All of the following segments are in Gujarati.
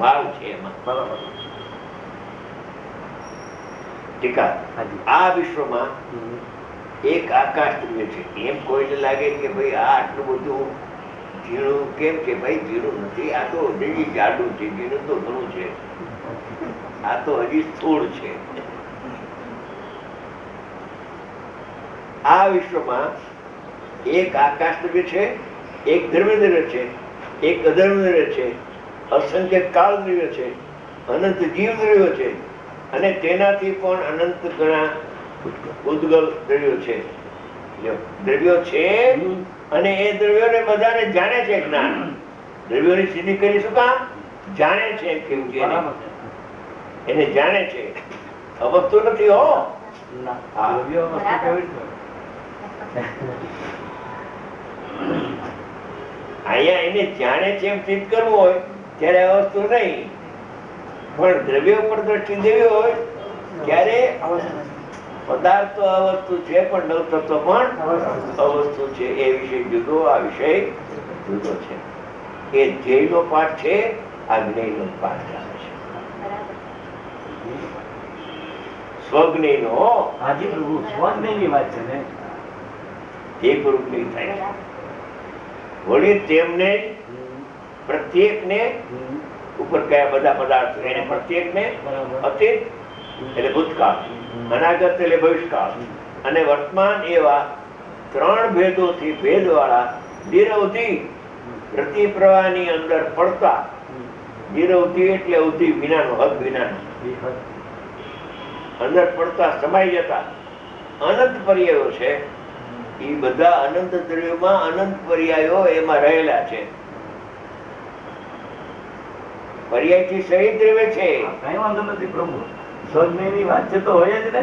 માલ છે એમાં. ટીકા આ વિશ્વમાં એક આકાશ દ્રવ્ય છે. એમ કોઈને લાગે કે ભાઈ આ આટલું બધું ઝીણું કેમ કે ભાઈ ઝીણું નથી, આ તો હજી જાડું છે, ઝીણું તો ઘણું છે, આ તો હજી સ્થૂળ છે. આ વિશ્વમાં એક આકાશ દ્રવ્ય છે, એક ધર્મ દ્રવ્ય છે, એક અધર્મ દ્રવ્ય છે, અસંખ્ય કાળ દ્રવ્ય છે, અનંત જીવ દ્રવ્યો છે, અને તેનાથી પણ અનંત ગણા ઉદ્ગલ દ્રવ્યો છે. દ્રવ્યો છે અને એ દ્રવ્યોને બધાને જાણે છે. જ્ઞાન દ્રવ્યોની સિદ્ધિ કરી શું કામ? જાણે છે એમ કેવું છે એને જાણે છે, અવસ્તુ નથી. હો અહીંયા એને જાણે છે એમ સિદ્ધ કરવું હોય ત્યારે અવસ્તુ નહીં, પણ દ્રવ્ય ઉપર દ્રષ્ટિ દેવી હોય ત્યારે પદાર્થ તો અવસ્તુ છે, પણ નવ તત્વ પણ અવસ્તુ છે. એ વિષય જુદો, આ વિષય જુદો છે. એ ધ્યેયનો પાઠ છે, આ જ્ઞેયનો પાઠ ચાલે છે. સ્વજ્ઞેયનો વાત છે ને, એ પૂરું નહીં થાય. વળી તેમને પ્રત્યેકને ઉપર કયા બધા પદાર્થો, એને પ્રત્યેકને અતીત એટલે ભૂતકાળ, અનાગત એટલે ભવિષ્યકાળ અને વર્તમાન એવા ત્રણ ભેદોથી ભેદવાળા નિરવધિ પ્રતિ પ્રવાહની અંદર પડતા, નિરવધિ એટલે અવધિ વિનાનો, હદ વિનાનો, અંદર પડતા સમાઈ જતા અનંત પર્યાયો છે. એ બધા અનંત દ્રવ્યોમાં અનંત પર્યાયો એમાં રહેલા છે. પર્યાયથી સહિત દ્રવ્ય છે. કઈ વાંધો નથી પ્રભુ, સ્વજ્ઞની વાત છે તો હોય જ ને.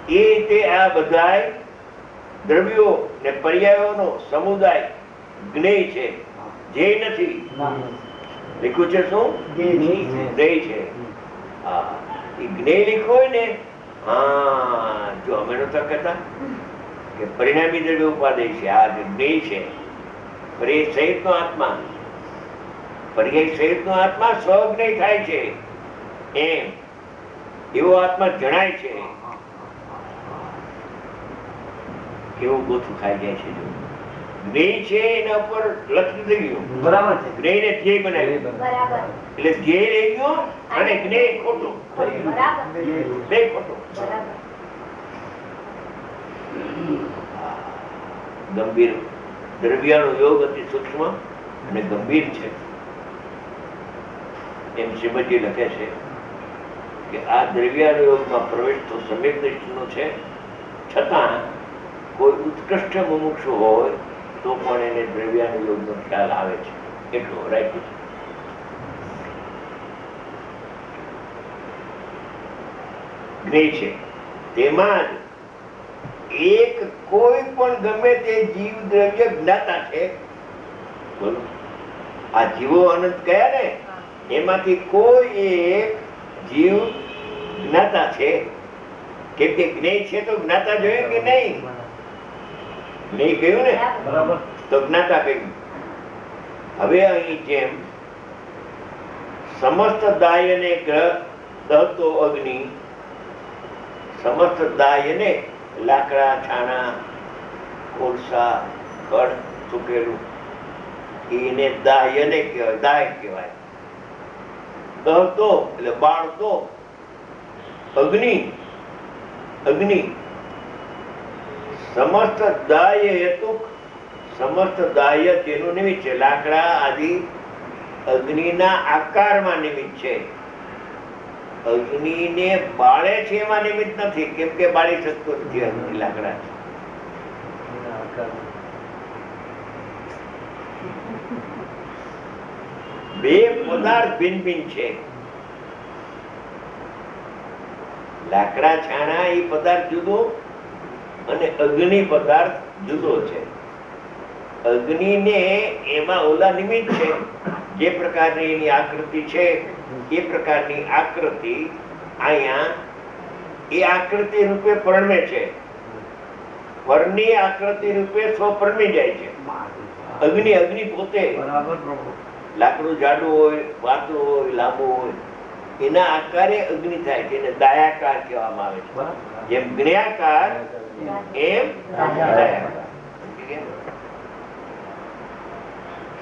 એ રીતે આ બધા દ્રવ્યો ને પર્યાયોનો સમુદાય જ્ઞેય છે, ધ્યેય નથી. લખ્યું છે શું? જ્ઞેય છે. હા, એ જ્ઞેય લખ્યું હોય ને, હા, જો અમે નતા કહેતા કે પરિણામી દ્રવ્ય ઉપાદેય છે, આ જ્ઞેય છે. પર્યાય સહિત નો આત્મા, પર્યાય સહિત નો આત્મા સ્વજ્ઞેય થાય છે. એમ એવો આત્મા જણાય છે. કેવું ગોથું ખાઈ જાય છે. જો જ્ઞેય છે એના ઉપર લખી થઈ ગયું, બરાબર છે. જ્ઞેય ને ધ્યેય બનાવ્યું, એટલે ધ્યેય રહી ગયો અને જ્ઞેય ખોટું, બે ખોટું. ગંભીર દ્રવ્યનો યોગ અતિ સૂક્ષ્મ અને ગંભીર છે. એમ શ્રીમદજી લખે છે કે આ દ્રવ્યાનો યોગમાં પ્રવેશ તો સમ્યક દ્રષ્ટિનો છે, છતાં કોઈ ઉત્કૃષ્ટ મુમુક્ષુ હોય તો પણ એને દ્રવ્યાનો યોગનો ખ્યાલ આવે છે. એટલું રાખ્યું છે. જ્ઞેય છે તેમાં જ એક કોઈ પણ ગમે તે જીવ દ્રવ્ય જ્ઞાતા છે. બોલો, આ જીવો અનંત કયા ને, એમાંથી કોઈ એક જીવ જ્ઞાતા છે. કેમ કે જ્ઞેય છે તો જ્ઞાતા જોયું કે નહીં? જ્ઞેય કહ્યું ને, બરાબર, તો જ્ઞાતા કહ્યું. હવે અહીં જેમ સમસ્ત દાય ને ગ્રહ દહતો અગ્નિ, સમસ્ત દાય ને લાકડા, છાણા, કોલસા, ખડ સૂકેલું, એને દાય ને કહેવાય, દાય કહેવાય. દહતો એટલે બાળતો, અગ્નિ, અગ્નિ સમસ્ત દાય હેતુ, સમસ્ત દાય તેનું નિમિત્ત છે. લાકડા આદિ અગ્નિના આકારમાં નિમિત્ત છે. અગ્નિને બાળે છે એમાં નિમિત્ત નથી, કેમ કે બાળી શકતો નથી અગ્નિ લાકડા. બે પદાર્થ ભિન્ન ભિન્ન છે. લાકડા છાણા એ પદાર્થ જુદો અને અગ્નિ પદાર્થ જુદો છે. અગ્નિ ને એમાં ઓલા નિમિત્ત છે, જે પ્રકારની એની આકૃતિ છે એ પ્રકારની આકૃતિ અહીંયા એ આકૃતિ રૂપે પરણે છે. પરની આકૃતિ રૂપે સ્વ પરમી જાય છે. અગ્નિ અગ્નિ પોતે લાકડું જાડું હોય, પાતળું હોય, લાંબુ હોય, એના આકારે અગ્નિ થાય છે, એને દાયાકાર કહેવામાં આવે છે. જેમ જ્ઞાકાર એમ દાયાકાર.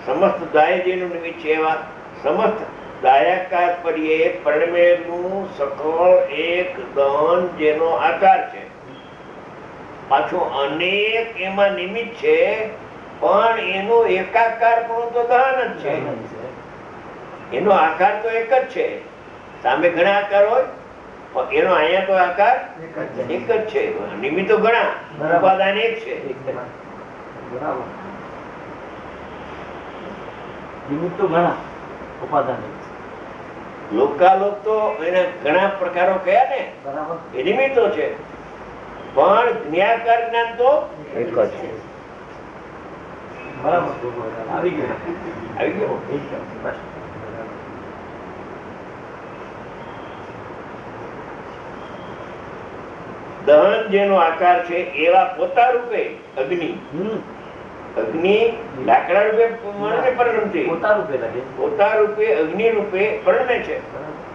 સમસ્ત દાય જેનું નિમિત્ત છે એવા સમસ્ત દાયાકાર પર્યે પરમેલું સફળ એક દહન જેનો આકાર છે. પાછું અનેક એમાં નિમિત્ત છે, પણ એનો એકાકાર પણ તો દહન જ છે. એનો આકાર તો એક જ છે. સામે ઘણા આકાર હોય, પણ એનો અહીંયા તો આકાર એક જ છે. નિમિત્તો ઘણા, ઉપાદાન એક છે. નિમિત્તો ઘણા, ઉપાદાન એક. લોકાલોક તો એના ઘણા પ્રકારો કયા ને, એ નિમિત્તો છે, પણ જ્ઞાકાર જ્ઞાન તો એક જ છે. બરાબર, આવી ગયો, આવી ગયો. દહન જેનો આકાર છે એવા પોતા રૂપે અગ્નિ, અગ્નિ લાકડા રૂપે પરિણમતી, પોતા રૂપે અગ્નિ રૂપે પરિણમે છે.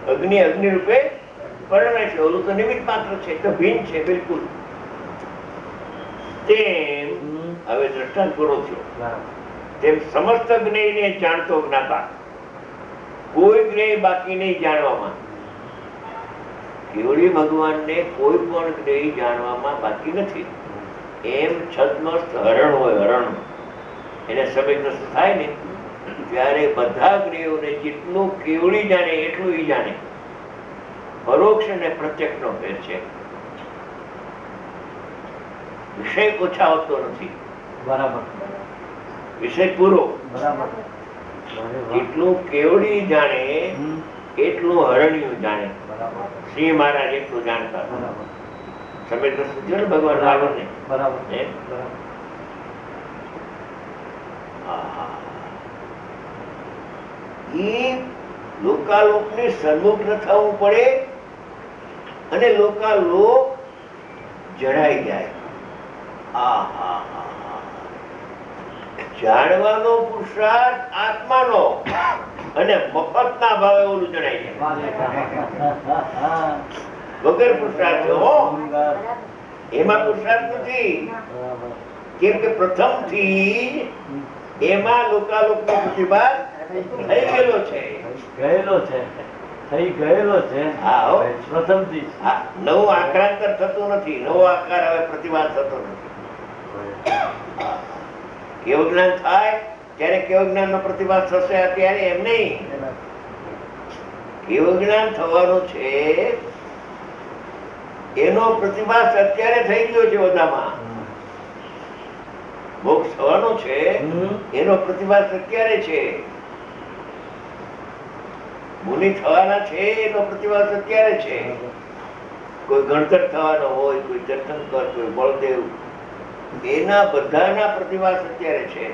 અગ્નિ અગ્નિ રૂપે પરિણમે છે. ઓલું તો નિમિત્ત માત્ર છે, તો ભિન્ન છે બિલકુલ. તેમ હવે દ્રષ્ટાંત પૂરો થયો. તેમ સમસ્ત જ્ઞેયને જાણતો જ્ઞાતા, કોઈ જ્ઞેય બાકી નહીં જાણવામાં. કેવળી ભગવાનને કોઈ પણ જ્ઞેય જાણવામાં બાકી નથી. એમ છદ્મસ્ત હરણ હોય, હરણ એને સમયગ્રસ્ત થાય ને ત્યારે બધા જ્ઞેયોને જેટલું કેવળી જાણે એટલું ઈ જાણે. પરોક્ષ અને પ્રત્યક્ષ નો ફેર છે. વિષય ઓછા હોતો નથી. બરાબર, વિષય પૂરો. બરાબર. જેટલું કેવળી જાણે એટલું હરણિયું જાણે. સિંહ મહારાજ એટલું જાણતા. સમયગ્રસ્ત થયો ને ભગવાન રાવણ ને. બરાબર. લોકાલોક ને સન્મુખ ન થવું પડે અને લોકાલોક જણાઈ જાય. જાણવાનો પુરુષાર્થ આત્માનો અને મફત ના ભાવે ઓલું જણાઈ જાય. વગર પુરુષાર્થ એમાં પુરુષાર્થ નથી. કેમ કે પ્રથમ થી એમાં લોકાલોક નો પ્રતિભાસ થઈ ગયેલો છે. થઈ ગયેલો છે. પ્રથમથી નવું આક્રાંતર થતું નથી. નવો આકાર હવે પ્રતિભાસ થતો નથી. કેવું જ્ઞાન થાય ત્યારે કેવું જ્ઞાન નો પ્રતિભાસ થશે. અત્યારે એમ નહીં. કેવું જ્ઞાન થવાનું છે એનો પ્રતિભાસ અત્યારે થઈ ગયો છે. બધામાં મોક્ષ થવાનો છે એનો પ્રતિભાસ અત્યારે છે. મુનિ થવાના છે એનો પ્રતિભાસ અત્યારે છે. કોઈ ગણતર થવાનો હોય, કોઈ તીર્થંકર, કોઈ બળદેવ, એના બધાના પ્રતિભાસ અત્યારે છે.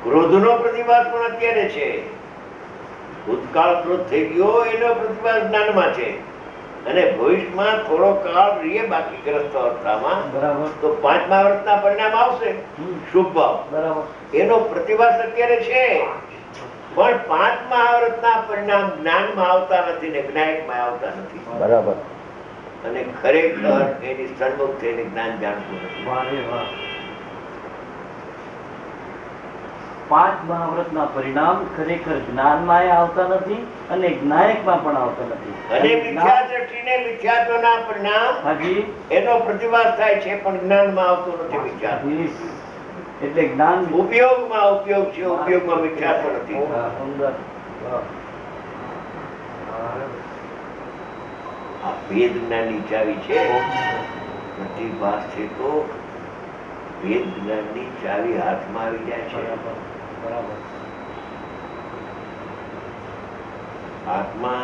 ક્રોધનો પ્રતિભાસ પણ અત્યારે છે. ભૂતકાળ ક્રોધ થઈ ગયો એનો પ્રતિભાસ જ્ઞાનમાં છે. અને ભવિષ્યમાં થોડો કાળ રહીએ બાકી ગ્રસ્ત અવસ્થામાં, તો 5મા વર્ષના પરિણામ આવશે શુભ ભાવ. એનો પ્રતિભાસ અત્યારે છે. પણ 5મા વર્ષના પરિણામ જ્ઞાનમાં આવતા નથી ને જ્ઞાયકમાં આવતા નથી. બરાબર. અને ખરેખર એની સન્મુખ થઈને જ્ઞાન જાણતું નથી. 5 મહાવ્રતના પરિણામ ખરેખર જ્ઞાનમાં આવતા નથી અને જ્ઞાયકમાં પણ આવતા નથી. અને મિથ્યા દ્રષ્ટિને મિથ્યાત્વના પરિણામ એનો પ્રતિભાસ થાય છે પણ જ્ઞાનમાં આવતું નથી. મિથ્યાત્વ એટલે જ્ઞાન ઉપયોગમાં ઉપયોગ છે, ઉપયોગમાં મિથ્યાત્વ નથી. આ વેદ જ્ઞાનની ચાવી છે. પ્રતિભાસ છે તો વેદ જ્ઞાનની ચાવી હાથમાં આવી જાય છે. આત્મા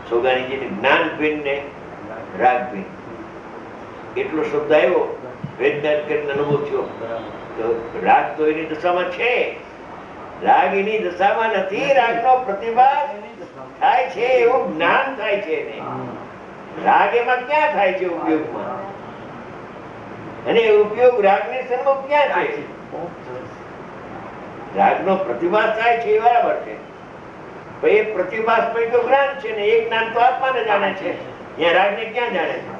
સોગાનીજીને જ્ઞાન ભિન્ન ને રાગ ભિન્ન એટલો શબ્દ આવ્યો. વેદના કરીને અનુભવ થયો. તો રાગ તો એની દશામાં છે, રાગ એની દશામાં નથી. રાગનો પ્રતિભાસ થાય છે એવું જ્ઞાન થાય છે એને. રાગ એમાં ક્યાં થાય છે ઉપયોગમાં? અને એ ઉપયોગ રાગની સન્મુખ ક્યાં છે? રાગનો પ્રતિભાસ થાય છે એ બરાબર છે, પણ એ પ્રતિભાસ પછી તો જ્ઞાન છે ને, એ જ્ઞાન તો આત્માને જાણે છે, ત્યાં રાગને ક્યાં જાણે છે?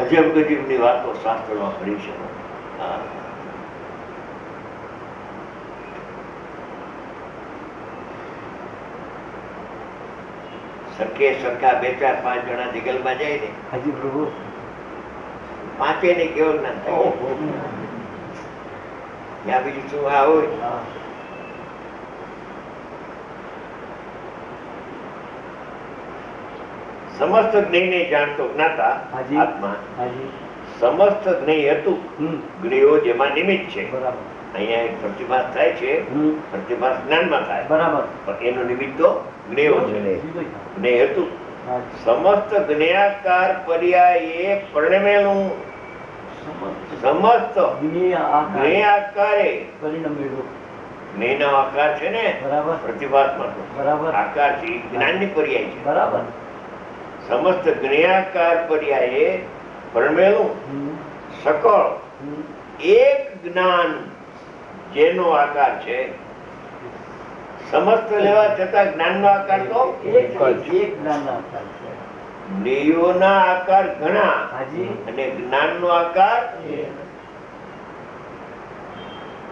અજબ ગજબની વાતો શાસ્ત્રમાં કરી છે. સરખે સરખા 2-4-5 જણા જંગલમાં જાય ને, હાજી પ્રભુ, પાંચે ને કેવું જ્ઞાન થાય. ત્યાં બીજું શું આ હોય? સમસ્ત જ્ઞેયને જાણતો જ્ઞાતા આત્મા, સમસ્ત જ્ઞેય હતું, જ્ઞેયો જેમાં નિમિત્ત છે. અહીંયા એક પ્રતિભાસ થાય છે, પ્રતિભાસ જ્ઞાનમાં થાય, બરાબર, પણ એનું નિમિત્ત તો જ્ઞેયો છે, જ્ઞેય હતું. સમસ્ત જ્ઞેયાકાર પર્યાયે પરિણમેલું, સમસ્ત જ્ઞેયાકારે પરિણમેલું. જ્ઞેયનો આકાર છે ને, બરાબર, પ્રતિભાસમાં આકાર છે, જ્ઞાનની પર્યાય છે, બરાબર. સમસ્ત જ્ઞેયાકાર પર્યાયે પરમેલું સકળ એક જ્ઞાન જેનો આકાર છે. સમસ્ત લેવા છતાં જ્ઞાનનો આકાર તો એક જ્ઞાનનો આકાર છે. જ્ઞેયોના આકાર ઘણા અને જ્ઞાનનો આકાર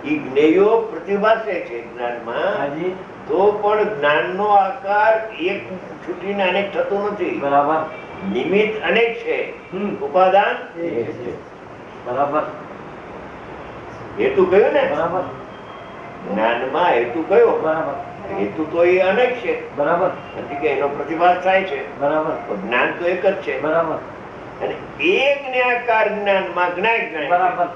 ઈ જ્ઞેયો પ્રતિભાસે છે જ્ઞાનમાં, તો પણ જ્ઞાનનો આકાર એક છૂટીને અનેક થતો નથી, બરાબર. નિમિત્ત અનેક છે, ઉપાદાન બરાબર. હેતુ કયો ને, બરાબર. જ્ઞાનમાં હેતુ કયો, બરાબર. હેતુ તો એ અનેક છે, બરાબર, નથી કે એનો પ્રતિભાસ થાય છે, બરાબર. જ્ઞાન તો એક જ છે, બરાબર. અને એક જ્ઞાકાર જ્ઞાનમાં જ્ઞાયક ગણાય, બરાબર.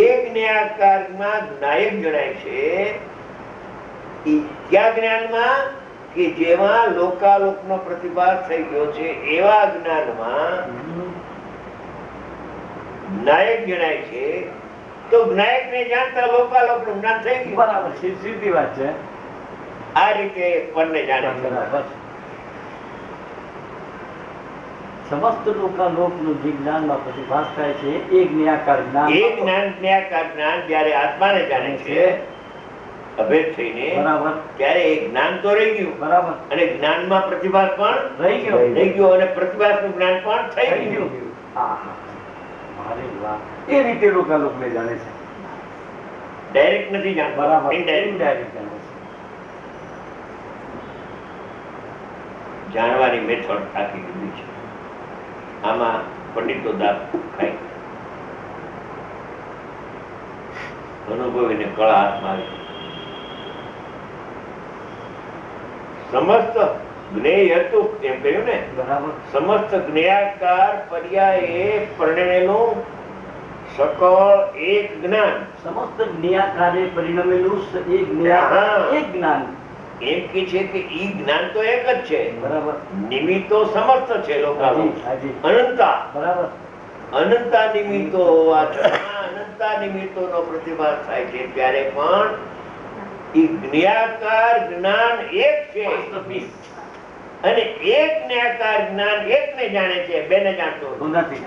એક જ્ઞાકારમાં જ્ઞાયક ગણાય છે. ક્યાં જ્ઞાનમાં? કે જેમાં લોકાલોકનો પ્રતિભાસ થઈ ગયો છે એવા જ્ઞાનમાં જ્ઞાયક ગણાય છે. તો જ્ઞાયક ને જાણતા લોકાલોકનું જ્ઞાન થઈ ગયું, બરાબર, સીધી વાત છે. આ રીતે પરને જાણે છે, બરાબર. સમસ્ત લોકાલોકનું જે જ્ઞાનમાં પ્રતિભાસ થાય છે એ જ્ઞાકાર જ્ઞાન, એ જ્ઞાકાર જ્ઞાન જ્યારે આત્માને જાણે છે અભેદ થઈને, બરાબર, ત્યારે એ જ્ઞાન તો રહી ગયું, બરાબર, અને જ્ઞાનમાં પ્રતિભાસ પણ રહી ગયો અને પ્રતિભાસનું જ્ઞાન પણ થઈ ગયું. એ રીતે લોકાલોકને જાણે છે, ડાયરેક્ટ નથી જાણતા, બરાબર, ઇનડાયરેક્ટ જાણે છે. જાણવાની મેથડ આખી જુદી છે. આમાં પંડિતો દાંત ખાય, અનુભવીને કળા હાથમાં આવી. સમસ્ત જ્ઞેય હતું એમ કહ્યું ને, બરાબર. સમસ્ત જ્ઞેયાકાર પર્યાયે પરિણમેલું સકળ એક જ્ઞાન. સમસ્ત જ્ઞેયાકારે પરિણમેલું એક જ્ઞાન. એમ કે છે કે ઈ જ્ઞાન તો એક જ છે, બરાબર. નિમિત્તો સમસ્ત છે, લોકાલોક અનંતા, બરાબર. અનંતા નિમિત્તો હોવા છતાં અનંતા નિમિત્તોનો પ્રતિભાસ થાય છે ત્યારે પણ ઈ જ્ઞાકાર જ્ઞાન એક છે, અને એક જ્ઞાકાર જ્ઞાન એકને જાણે છે, બેને જાણતો નથી,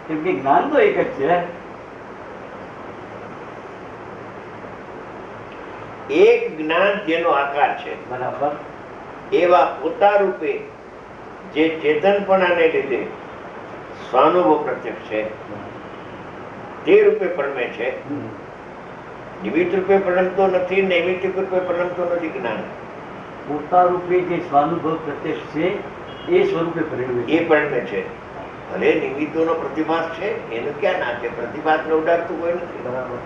કેમ કે જ્ઞાન તો એક જ છે. એક જ્ઞાન જેનો આકાર છે, બરાબર, એવા પોતા રૂપે જે ચેતનપણાને લીધે સ્વાનુભવ પ્રત્યક્ષ છે તે રૂપે પરમે છે. નિમિત્ત રૂપે પરણતો નથી, નૈમિત્ત રૂપે પરણતો નથી. જ્ઞાન પોતા રૂપે જે સ્વાનુભવ પ્રત્યક્ષ છે એ સ્વરૂપે પરિણમે છે. ભલે નિમિત્તોનો પ્રતિભાસ છે, એનું ક્યાં ના છે, પ્રતિભાસને ઉડાડતું કોઈ નથી, બરાબર.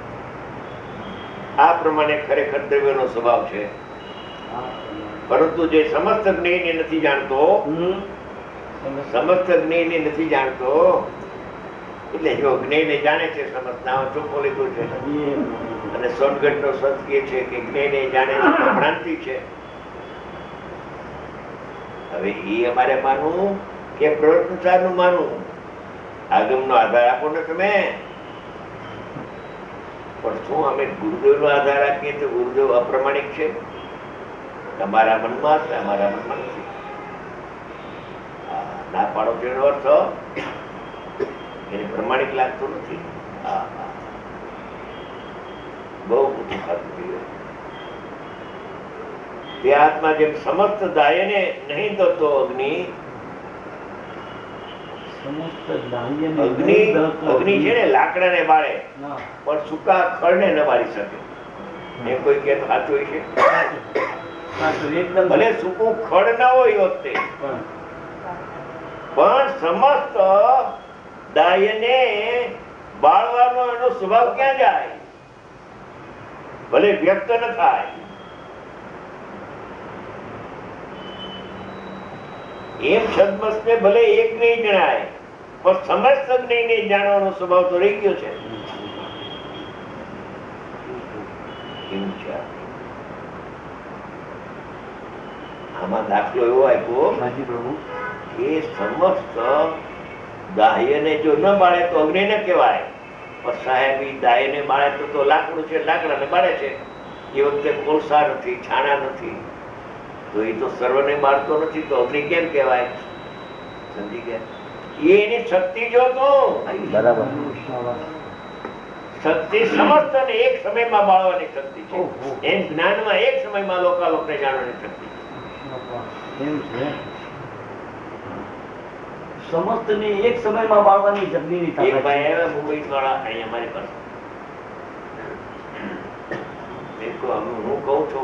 આ પ્રમાણે ખરેખર દ્રવ્યનો સ્વભાવ છે. પરંતુ જે સમસ્ત જ્ઞેયને નથી જાણતો, સમસ્ત જ્ઞેયને નથી જાણતો, એટલે જો જ્ઞેયને જાણે છે, સમસ્ત ચોખ્ખો લીધું છે, અને સોનગઢ નો સંત કહે છે કે જ્ઞેયને જાણે છે તો ભ્રાંતિ છે. હવે એ અમારે માનવું કે પ્રવૃત્તિનું માનવું? આગમનો આધાર આપો ને તમે. પણ શું અમે ગુરુદેવનો આધાર રાખીએ તો ગુરુદેવ અપ્રમાણિક છે? તમારા મનમાં છે, અમારા મનમાં નથી. ના પાડો તેનો અર્થ એને પ્રમાણિક લાગતું નથી. બહુ મોટું ખાતું થયું. તે આત્મા જેમ સમસ્ત દાયને નહીં દતો અગ્નિ, અગ્નિ છે ને લાકડાને બાળે પણ સૂકા ખડને ન બાળી શકે. એમ કોઈ કે સાચું હોય છે? ભલે સૂકું ખડ ના હોય વખતે પણ સમસ્ત દાયને બાળવાનો એનો સ્વભાવ ક્યાં જાય? ભલે વ્યક્ત ન થાય. એમ સદમસ્તે ભલે એક નહીં જણાય પણ સમસ્ત જ્ઞાનને જાણવાનો સ્વભાવ તો રહી ગયો છે. આમાં દાખલો એવો આપ્યો કે સમસ્ત દાહ્યને જો ન બાળે તો અગ્નિ ન કહેવાય, પણ સાહેબ ઈ દાહ્યને બાળે તો લાકડું છે, લાકડાને બાળે છે. એ વખતે કોલસા નથી, છાણા નથી, તો એ તો સર્વને બાળતો નથી, તો અગ્નિ કેમ કહેવાય? સમજી ગયા? એની શક્તિ જો તો બરાબર. શક્તિ સમસ્ત ને એક સમયમાં બાળવાની શક્તિ છે. એમ જ્ઞાનમાં એક સમયમાં લોકાલોકને જાણવાની શક્તિ છે. એમ છે. સમસ્ત ને એક સમયમાં બાળવાની જગ્ની એક ભાઈ આવ્યા મુંબઈ વાળા અહીંયા અમારી પાસે. હું કહું છું